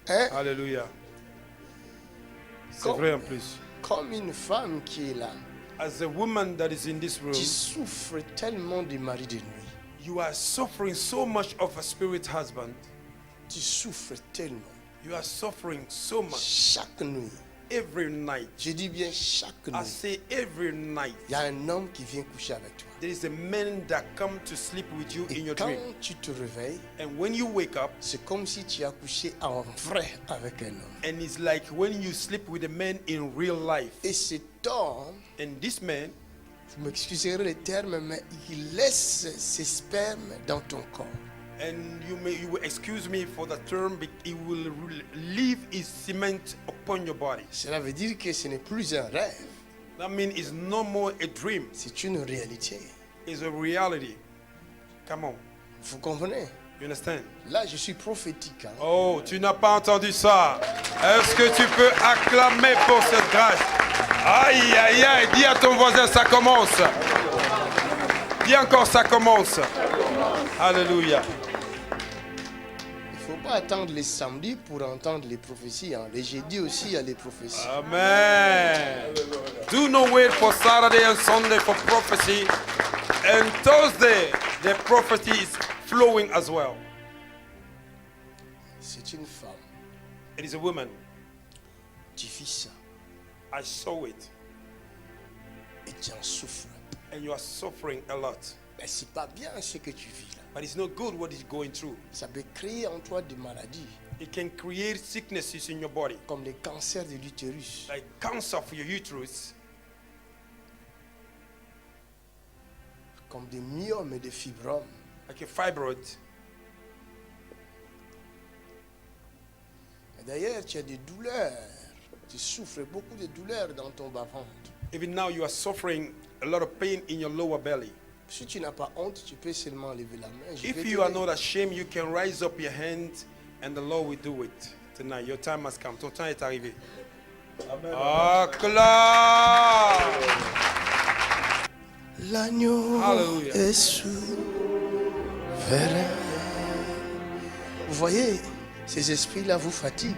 Hein? Alléluia. C'est vrai en plus. Comme une femme qui est là, As a woman that is in this room, tu souffres tellement du mari de nuit. you are suffering so much of a spirit husband. Tu souffres tellement. You are suffering so much Chaque nuit, every night. je dis bien chaque I nuit, say every night. il y a un homme qui vient coucher avec toi. There is a man that come to sleep with you in Et your quand dream. tu te réveilles, And when you wake up, c'est comme si tu as couché en vrai avec un homme. and it's like when you sleep with a man in real life. Et cet homme, And this man, vous m'excuserez le terme, mais il laisse ses spermes dans ton corps. and you will excuse me for the term, but he will leave his cement upon your body. Cela veut dire que ce n'est plus un rêve, That means it's no more a dream. c'est une réalité. It's a reality. Come on. Vous comprenez? You understand? Là, je suis prophétique. Hein. Oh, tu n'as pas entendu ça. Est-ce que tu peux acclamer pour cette grâce? Aïe, aïe, aïe. Dis à ton voisin, ça commence. Dis encore, ça commence. Alléluia. Il ne faut pas attendre les samedis pour entendre les prophéties. Hein. Les jeudis aussi, il y a les prophéties. Amen. Do not wait for Saturday and Sunday for prophecy. And Thursday, the prophecy is flowing as well. C'est une femme. It is a woman. Tu vis ça I saw it. et tu en souffres. And you are suffering a lot. Mais ce n'est pas bien ce que tu vis là. But it's not good what is going through. Ça peut créer en toi des maladies, It can create sicknesses in your body, comme les cancers de l'utérus. like cancer for your uterus, Comme des myomes et des fibromes. like a fibroid. Et d'ailleurs, tu as des douleurs. Tu souffres beaucoup de douleurs dans ton bas-ventre. Even now, you are suffering a lot of pain in your lower belly. Si tu n'as pas honte, tu peux seulement lever la main. Je vais If te you are dire. not ashamed, you can rise up your hand, and the Lord will do it tonight. Your time has come. Ton temps est arrivé. Acclame. L'agneau Hallelujah. est souverain. Vous voyez, ces esprits-là vous fatiguent.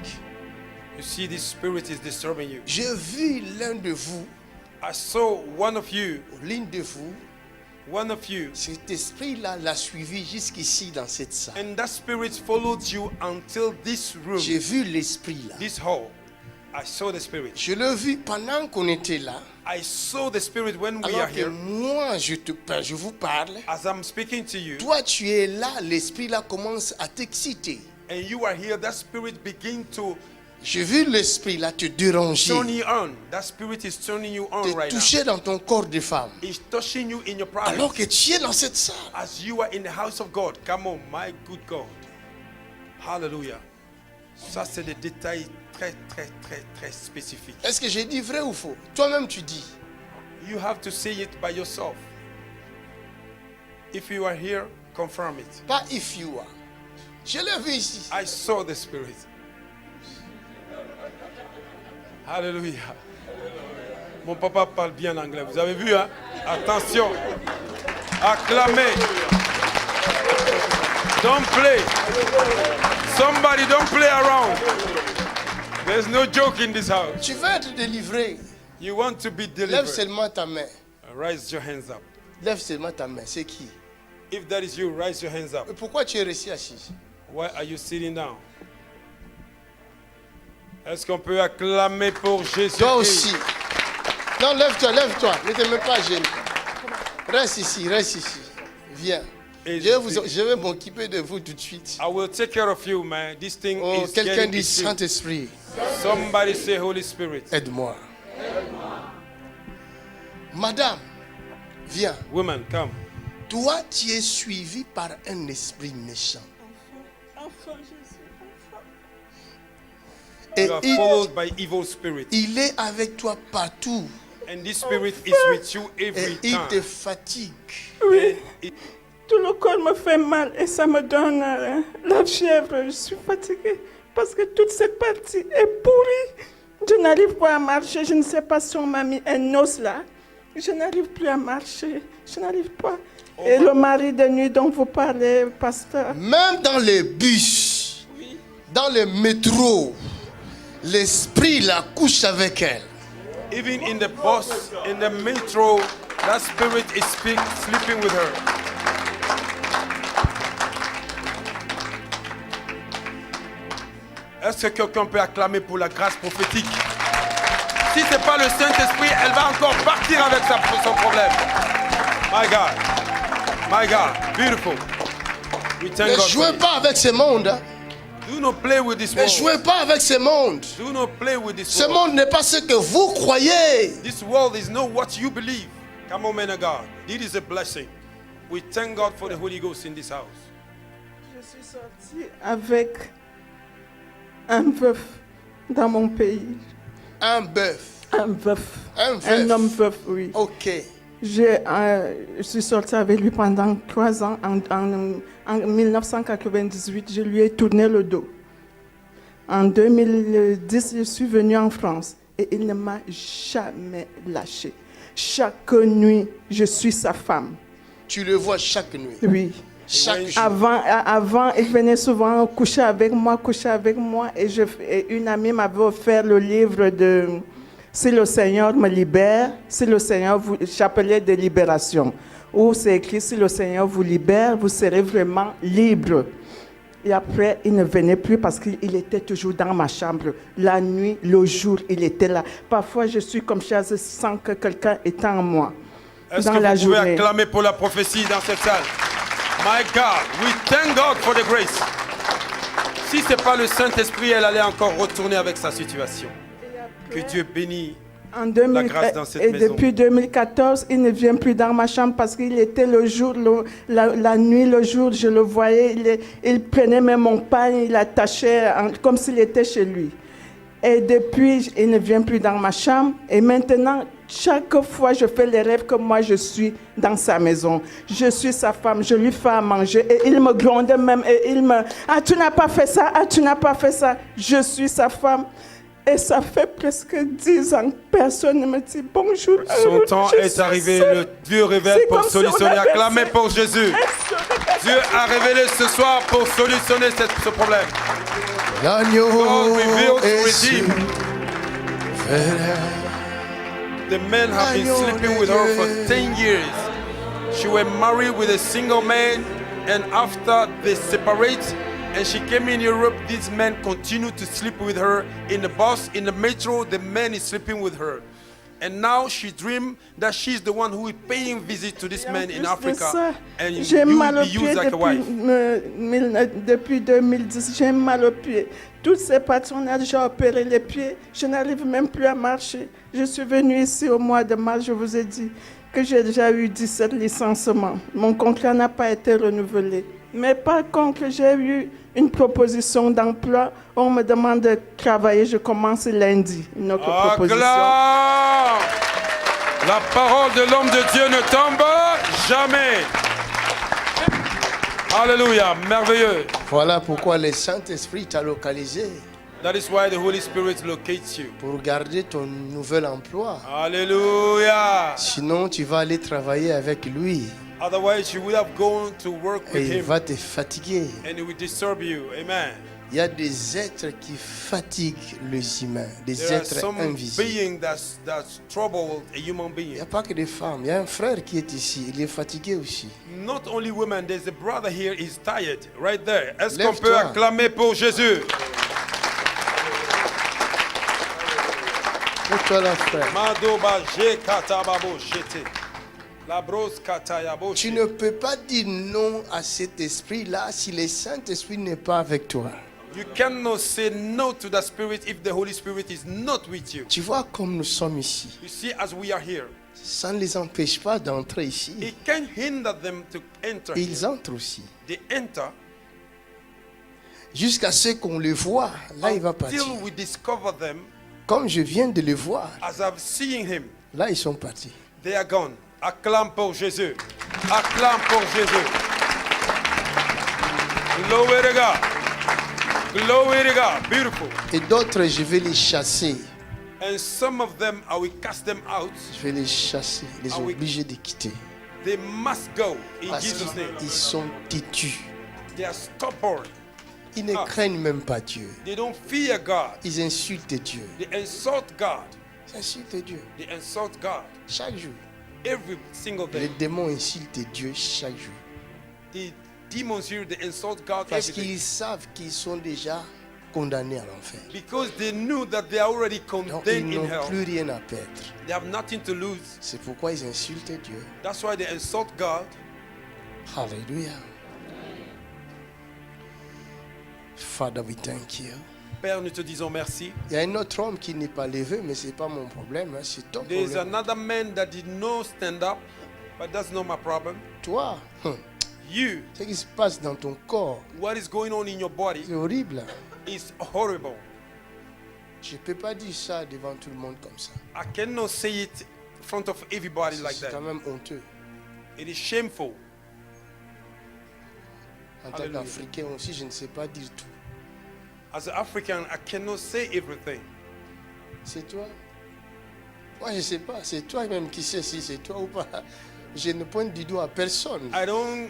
You see, this spirit is disturbing you. J'ai vu l'un de vous, I saw one of you, l'une de vous, cet esprit-là l'a suivi jusqu'ici dans cette salle. and that spirit followed you until this room, J'ai vu l'esprit-là. this hall. I saw the spirit. Je l'ai vu pendant qu'on était là. I saw the spirit when we are Alors que here. moi, je vous parle. As I'm speaking to you, Toi, tu es là, l'esprit-là commence à t'exciter. and you are here, that spirit begin to J'ai vu l'esprit-là te déranger, turn you on. That spirit is turning you on te right now. toucher dans ton corps de femme. It's touching you in your Alors private. que tu es dans cette salle. As you are in the house of God. Come on, my good God. Hallelujah. Ça, c'est des détails très, très, très, très spécifiques. Est-ce que j'ai dit vrai ou faux? Toi-même, tu dis. You have to say it by yourself. If you are here, confirm it. Pas if you are. Je l'ai vu ici. I saw the spirit. Hallelujah. Mon papa parle bien anglais. Vous avez vu, hein? Attention. Acclamez. Don't play. Somebody don't play around. There's no joke in this house. Tu veux être délivré. You want to be Lève delivered. seulement ta main. Raise your hands up. Lève seulement ta main. C'est qui? If that is you, raise your hands up. Et pourquoi tu es resté assis? Why are you sitting down? Est-ce qu'on peut acclamer pour Jésus? Toi aussi. Non, lève-toi, lève-toi. Ne te mets pas gêné. Reste ici, reste ici. Viens. Et Je vais m'occuper de vous tout de suite. I will take care of you, man. This thing Oh, is quelqu'un getting dit issue. Saint-Esprit, Somebody say Holy Spirit. aide-moi. Madame, viens. Woman, come. Toi, tu es suivi par un esprit méchant. Enfant Jésus, enfant. Et You are followed by evil spirit. il est avec toi partout. And this spirit is with you every Et il te time. fatigue. Oui, And it- tout le corps me fait mal et ça me donne la fièvre. Je suis fatiguée parce que toute cette partie est pourrie. Je n'arrive pas à marcher. Je ne sais pas si on m'a mis un os là. Je n'arrive plus à marcher. Je n'arrive pas. Et le mari de nuit dont vous parlez, pasteur. Même dans les bus, dans le métro, l'esprit la couche avec elle. Even in the bus, in the metro, that spirit is sleeping with her. Est-ce que quelqu'un peut acclamer pour la grâce prophétique? Si ce n'est pas le Saint-Esprit, elle va encore partir avec son problème. My God, beautiful. We thank Ne God jouez for it. pas avec ce monde. Hein. Do not play with this Ne world. jouez pas avec ce monde. Do not play with this Ce world. monde n'est pas ce que vous croyez. This world is not what you believe. Come on, man of God. This is a blessing. We thank God for the Holy Ghost in this house. Je suis sortie avec un veuf dans mon pays. Un bœuf. Un veuf. Un veuf. Un homme veuf, oui. Ok. Je suis sortie avec lui pendant 3 ans. En 1998, je lui ai tourné le dos. En 2010, je suis venue en France et il ne m'a jamais lâché. Chaque nuit, je suis sa femme. Tu le vois chaque nuit. Oui. Chaque jour. Avant, il venait souvent coucher avec moi. Et une amie m'avait offert le livre de Si le Seigneur me libère, si le Seigneur vous chapelet de libération, où c'est écrit si le Seigneur vous libère, vous serez vraiment libre. Et après, il ne venait plus parce qu'il était toujours dans ma chambre. La nuit, le jour, il était là. Parfois, je suis comme ça, je sens que quelqu'un est en moi. Est-ce Dans que la vous pouvez journée. acclamer pour la prophétie dans cette salle? My God, we thank God for the grace. Si ce n'est pas le Saint-Esprit, elle allait encore retourner avec sa situation. Que Dieu bénisse. En 2000, La grâce dans cette et maison. depuis 2014, il ne vient plus dans ma chambre parce qu'il était le jour, la nuit, le jour, je le voyais, il prenait même mon pain, il l'attachait comme s'il était chez lui. Et depuis, il ne vient plus dans ma chambre. Et maintenant, chaque fois, je fais les rêves que moi, je suis dans sa maison. Je suis sa femme, je lui fais à manger. Et il me gronde même, et il me... Ah, tu n'as pas fait ça, ah, tu n'as pas fait ça. Je suis sa femme. Et ça fait presque 10 ans que personne ne me dit bonjour. Son temps Je est suis arrivé, seule. le Dieu révèle C'est pour comme si on solutionner. avait Acclamez fait pour Jésus. Dieu a révélé ce soir pour solutionner ce problème. L'agneau God revealed to est redeem. The men have been sleeping with her for 10 years. She was married with a single man, and after they separate, and she came in Europe, these men continue to sleep with her in the bus, in the metro. The man is sleeping with her. And now she dreams that she's the one who is paying visit to this man in Africa, and J'ai you mal will au be pied used like a wife. depuis 2010. J'ai mal au pied. Toutes ces patronnades, j'ai opéré les pieds. Je n'arrive même plus à marcher. Je suis venue ici au mois de mars. Je vous ai dit que j'ai déjà eu 17 licenciements. Mon contrat n'a pas été renouvelé. Mais par contre, j'ai eu une proposition d'emploi. On me demande de travailler. Je commence lundi. Une autre proposition. Acclame! La parole de l'homme de Dieu ne tombe jamais. Alléluia, merveilleux. Voilà pourquoi le Saint-Esprit t'a localisé That is why the Holy Spirit locates you. pour garder ton nouvel emploi. Alléluia. Sinon, tu vas aller travailler avec lui Otherwise, you would have gone to work et with il him va te fatiguer. and it will disturb you. Amen. Il y a des êtres qui fatiguent les humains, des There are êtres some invisibles. being that's troubled a human Il n'y being. a pas que des femmes. Il y a un frère qui est ici. Il est fatigué aussi. Not only women, there's a brother here, he's tired. Right there. Est-ce qu'on Lève-toi. peut acclamer pour Jésus? Lève-toi là, frère. Madoba je katababo shete. La brosse katayabo Tu shete. ne peux pas dire non à cet esprit-là si le Saint-Esprit n'est pas avec toi. You cannot say no to the Spirit if the Holy Spirit is not with you. Tu vois comme nous sommes ici. You see, as we are here, Ça ne les empêche pas d'entrer ici. it can hinder them to enter. Ils entrent aussi. They enter Jusqu'à ce qu'on le voit. Là, il va partir. until we discover them. Comme je viens de le voir. As I've seen him, Là, ils sont partis. they are gone. Acclame pour Jésus. Acclame pour Jésus. Glory to God. Glory to God. Beautiful. Et d'autres, je vais les chasser. And some of them, I will cast them out. Je vais les chasser, les Ah oui. obliger de quitter. They must go in Parce Jesus' name. qu'ils sont têtus. They are stubborn. Ils ne craignent même pas Dieu. They don't fear God. Ils insultent Dieu. They insult God. Ils insultent Dieu. They insult God. Chaque jour. Every single Les day. démons insultent Dieu chaque jour. The demons here, they insult God Parce every day. qu'ils savent qu'ils sont déjà condamnés à l'enfer. Because they knew that they are already Donc ils condemned in n'ont hell. plus rien à perdre. They have nothing to lose. C'est pourquoi ils insultent Dieu. That's why they insult God. Alléluia. Father, we thank you. Père, nous te disons merci. Il y a un autre homme qui n'est pas levé, mais ce n'est pas mon problème, hein, c'est ton There is problème. another man that did not stand up, but that's not my problem. Toi, You, ce qui se passe dans ton corps, what is going on in your body c'est horrible. is horrible. Je ne peux pas dire ça devant tout le monde comme ça. I cannot say it in front of everybody like C'est quand that. même honteux. It is shameful. En tant Alléluia. qu'Africain aussi, je ne sais pas dire tout. As an African, I cannot say everything. C'est toi? Moi, je ne sais pas. C'est toi même qui sais si c'est toi ou pas. Je ne pointe du doigt à personne. I don't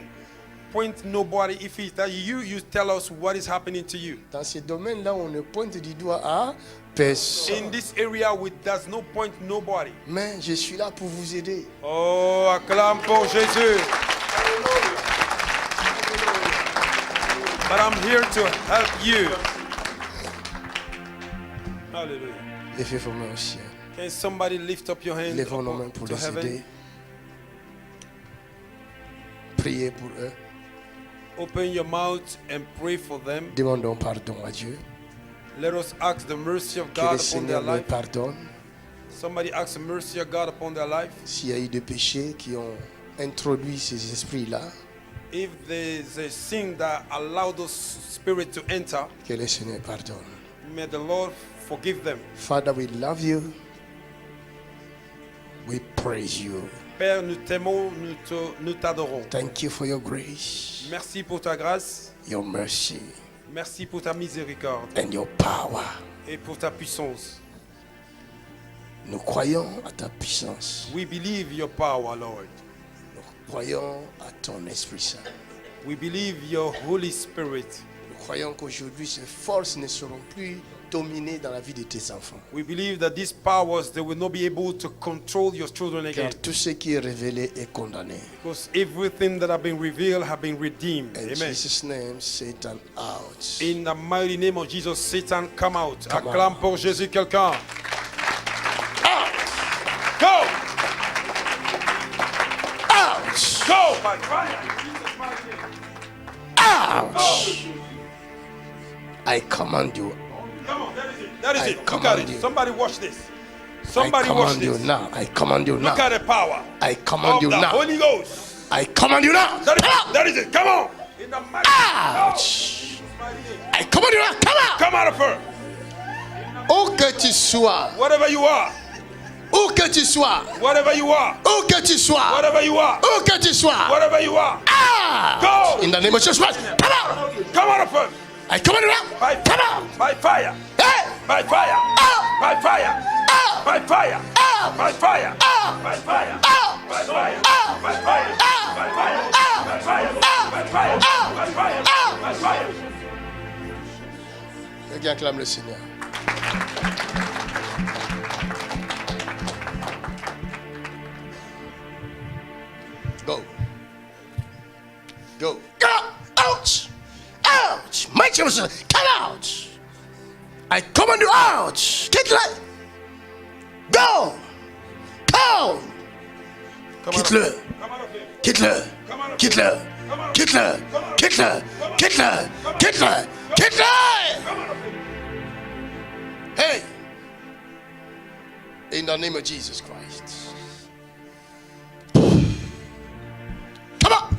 point nobody. If it's that you tell us what is happening to you. Dans ces domaines-là, on ne pointe du doigt à personne. In this area, we does no point nobody. Mais je suis là pour vous aider. Oh, acclame pour Jésus. But I'm here to help you. Hallelujah. Levez vos mains au ciel. Can somebody lift up your hands Levons nos mains pour to les heaven? aider. Priez pour eux. Open your mouth and pray for them. Demandons pardon à Dieu. Let us ask the mercy of Que God le upon their Seigneur leur life. pardonne. Somebody ask the mercy of God upon their life. S'il y a eu des péchés qui ont introduit ces esprits-là, If there's a sin that allowed those spirits to enter, que le Seigneur pardonne. may the Lord forgive them. Father, we love you. We praise you. Père, nous t'aimons, nous t'adorons. Thank you for your grace, Merci pour ta grâce, your mercy, merci pour ta miséricorde and your power. et pour ta puissance. Nous croyons à ta puissance. We believe your power, Lord. Nous croyons à ton Esprit Saint. We believe your Holy Spirit. Nous croyons qu'aujourd'hui, ces forces ne seront plus dominées dans la vie de tes enfants. We believe that these powers, they will not be able to control your children again. Car tout ce qui est révélé est condamné. Because everything that have been revealed have been redeemed. In Amen. Jesus' name, Satan out. In the mighty name of Jesus, Satan, come out. Come Acclame out. pour Jésus quelqu'un. Go! Out! Go! By fire. In Jesus' mighty name. Ouch! I command you. Come on, that is it. That is I it. Look at command it. you. Somebody watch this. I Somebody watch command you this. now. I command you Look now. at the power I command of you the now. Holy Ghost. I command you now. That is Come it. out! That is it. Come on. In the mighty Ouch! mighty name. I command you now. Come out! Come out of her. Où que tu sois, Whatever you are. où que tu sois, Whatever you are. où que tu sois, Whatever you are. où que tu sois. Whatever you are. Out! Go! In the name of Jesus Christ, come out! Come out of her. I command you now. By Come out! By fire. Hey! By fire. Out! By fire. Out! By fire. Out! By fire. Out! By fire. Out! By fire. Out! By fire. Out! By fire. Out! By fire. Out! By fire. Out! By fire. Out! By fire. Quelqu'un acclame le Seigneur. Go. Go. Come out! Out! Out! My children, come out! I command you out! Get like. Go! Go! Quitte-le! Come out of here. Quitte-le! Quitte-le! Quitte-le! Quitte-le! Quitte-le! Quitte-le! Quitte-le! Come out of here. Hey! In the name of Jesus Christ. Come on!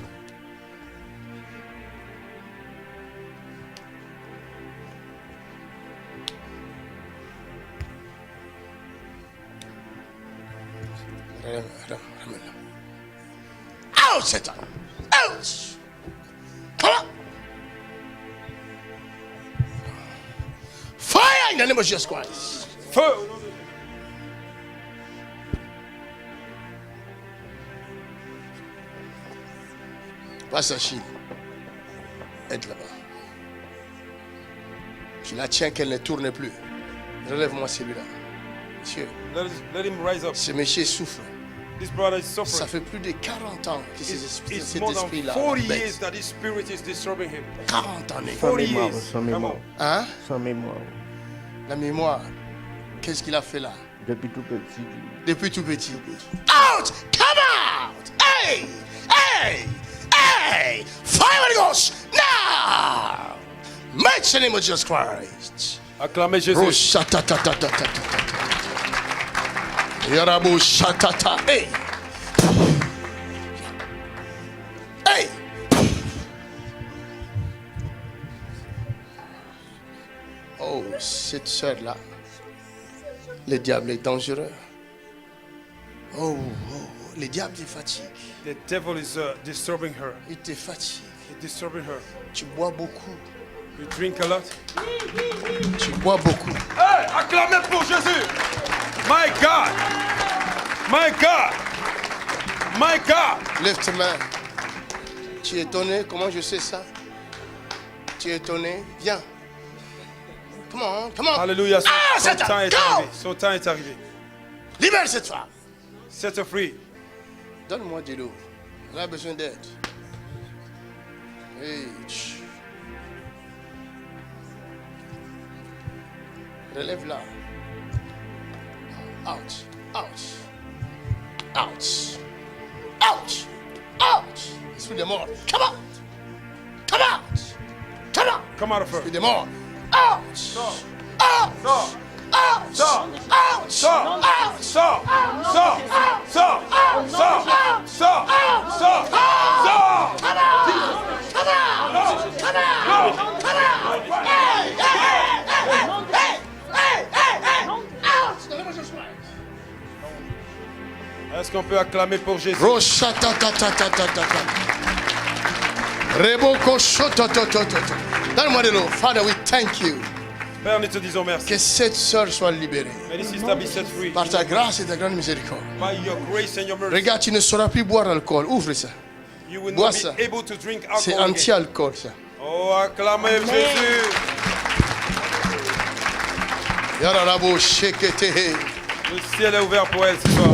Out, Satan! Out! Come on! Fire in the name of Jesus Christ. Feu. Passe à Chine. Aide là-bas. Tu la tiens qu'elle ne tourne plus. Relève-moi celui-là. Monsieur, Let him rise up. ce monsieur souffre. This brother is Ça suffering. fait plus de 40 ans que It's cet more than esprit-là 40 l'embête. years that his spirit is disturbing him. 40 années. 40 mémoire, years. sans Come mémoire. on. Hein? Sans mémoire. La mémoire. Qu'est-ce qu'il a fait là? Depuis tout petit. Depuis tout petit. Out! Come out! Hey! Hey! Hey! Fire Holy Ghost! Now! Mighty the name of Jesus Christ. Acclamez Jésus. Roshatatatatatatata. Yarabo shatata. Hey! Hey! Oh, cette sœur-là, le diable est dangereux. Oh, le diable te fatigue. The devil is disturbing her. Il te fatigue. He's disturbing her. Tu bois beaucoup. You drink a lot. Tu bois beaucoup. Hey, acclamez pour Jésus. My God. My God. My God. Lève tes mains. Tu es étonné? Comment je sais ça? Tu es étonné? Viens. Come on, come on. Alléluia. Ah, Son Satan, temps est go! arrivé. Son temps est arrivé. Libère cette femme. Set her free. Donne-moi de l'eau. Elle a besoin d'aide. Hey, tch. Relève-la. Out. Out. Out. Out. Out. Esprit de mort. Come out. Come out. Come out. Come out of her. Esprit de mort. Out. Out. Sors. Out. Sors. Out. Sors. Out. Sors. Sors. Sors. Sors. Sors. Sors. Sors. Come out. Come out. Come out. Come out. Hey, hey, hey, hey, hey, hey, hey. Out. The Lord Jesus Christ. Est-ce qu'on peut acclamer pour Jésus? Donne-moi de l'eau. Father, we thank you. Père, nous te disons merci. Que cette sœur soit libérée. May this sister be set free. Par ta grâce et ta grande miséricorde. By your grace and your mercy. Regarde, tu ne sauras plus boire l'alcool. Ouvre ça. You will Bois not ça. be able to drink C'est alcohol again. anti-alcool, ça. Oh, acclamez Jésus. Yararabo shekete. Le ciel est ouvert pour elle ce soir.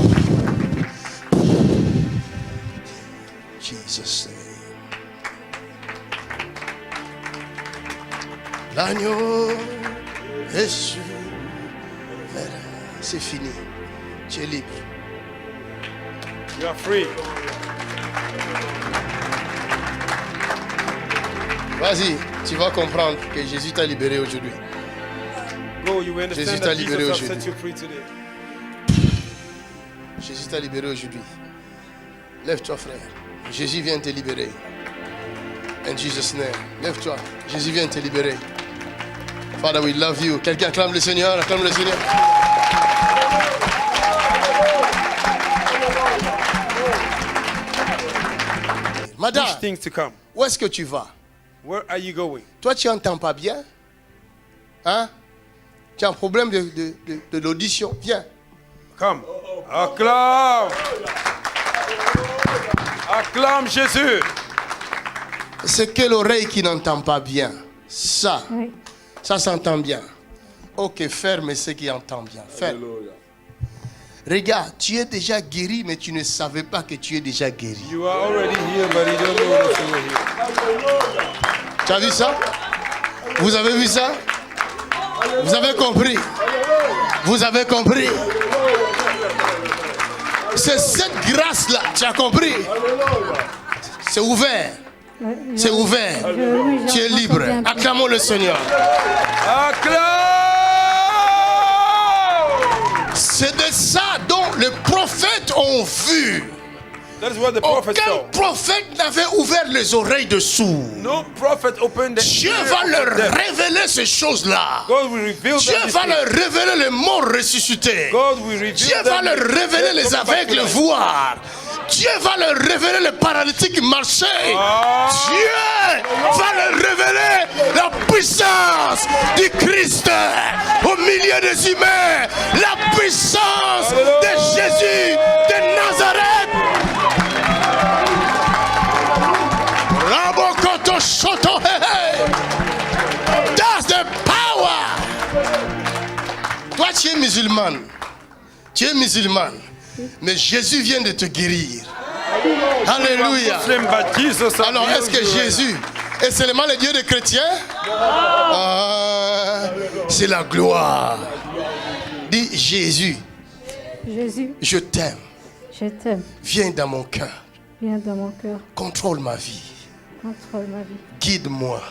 Jesus' name. L'agneau est sur. C'est fini. Tu es libre. You are free. Vas-y, tu vas comprendre que Jésus t'a libéré aujourd'hui. Go, you will Jésus understand t'a that libéré Jesus has aujourd'hui. set you free today. Jésus t'a libéré aujourd'hui. Lève-toi, frère. Jésus vient te libérer. In Jesus' name. Lève-toi. Jésus vient te libérer. Father, we love you. Quelqu'un acclame le Seigneur. Acclame le Seigneur. Madame, Push things to come. où est-ce que tu vas? Where are you going? Toi, tu n'entends pas bien? Hein? Tu as un problème de l'audition? Viens. Come. Acclame. Acclame Jésus. C'est que l'oreille qui n'entend pas bien. Ça. Oui. Ça s'entend bien. Ok, ferme ce qui entend bien. Ferme. Regarde, tu es déjà guéri, mais tu ne savais pas que tu es déjà guéri. You are already here, but you don't know that you are here. Tu as vu ça? Vous avez vu ça? Vous avez compris? Vous avez compris? C'est cette grâce-là, tu as compris? C'est ouvert. C'est ouvert. Tu es libre. Acclamons le Seigneur. Acclame. C'est de ça dont les prophètes ont vu. That is what the prophet Aucun saw. prophète n'avait ouvert les oreilles de sourds. No prophet opened the Dieu ear va of leur the deaf. révéler ces choses-là. God will reveal Dieu them. va leur révéler les morts ressuscités. God will reveal Dieu them. va leur révéler les aveugles voir. Dieu va leur révéler les paralytiques marcher. Dieu va leur révéler la puissance du Christ au milieu des humains. La puissance de Jésus de Nazareth. Rabokoto shoto, hey, hey. That's the power musulmane. Tu es musulmane. Mais Jésus vient de te guérir. Alléluia. Muslim, but Jesus has Alors, est-ce que healed you. Jésus est seulement le Dieu des chrétiens? Ah, c'est la gloire. Dis Jésus, Jésus, je t'aime. je t'aime. Viens dans mon cœur. Viens dans mon cœur. Contrôle ma vie. Contrôle ma vie. Guide-moi.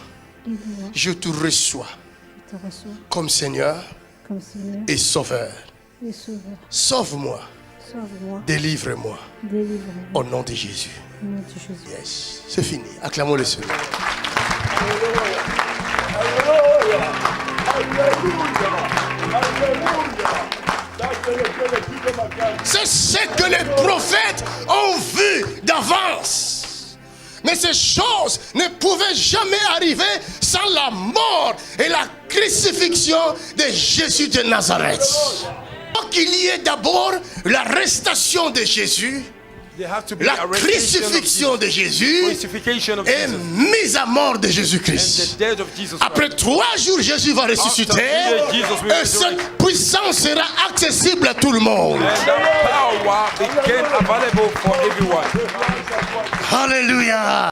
Guide-moi. Je te reçois Je te reçois comme Seigneur comme Seigneur et Sauveur. et Sauveur. Sauve-moi. Sauve-moi. Délivre-moi. Délivre-moi. Au nom de Jésus. Au nom de Jésus. Yes. C'est fini. Acclamons le Seigneur. C'est ce que les prophètes ont vu d'avance. Mais ces choses ne pouvaient jamais arriver sans la mort et la crucifixion de Jésus de Nazareth. Il faut qu'il y ait d'abord l'arrestation de Jésus, There have to be la arrestation crucifixion of de Jesus, Jésus crucifixion of et Jesus, mise à mort de and Jésus-Christ. the death of Jesus Après Christ. 3 jours, Jésus va ressusciter et cette puissance sera accessible à tout le monde. And that power became available for everyone. Alléluia.